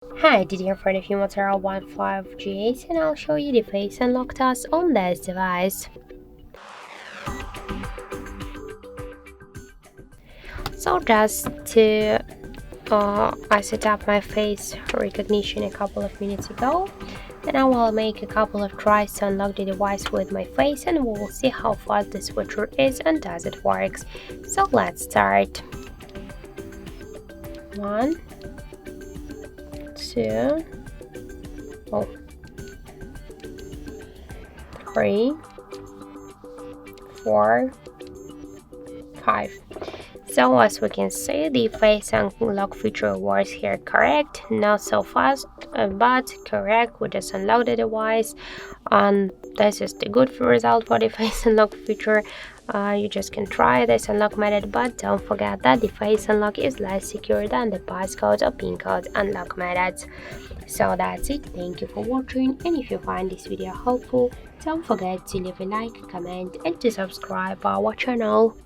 Hi, did you find a few Motorola 15G8 and I'll show you the face unlock task on this device. So just to I set up my face recognition a couple of minutes ago, and I will make a couple of tries to unlock the device with my face, and we will see how fast this feature is and does it works. So let's start. 1, 2, 3, 4, 5. So as we can see, the face unlock feature was here correct, not so fast, but correct. We just unlocked the device, and this is the good result for the face unlock feature. You just can try this unlock method, but don't forget that the face unlock is less secure than the passcode or pin code unlock methods. So that's it. Thank you for watching, and if you find this video helpful, don't forget to leave a like, comment, and to subscribe our channel.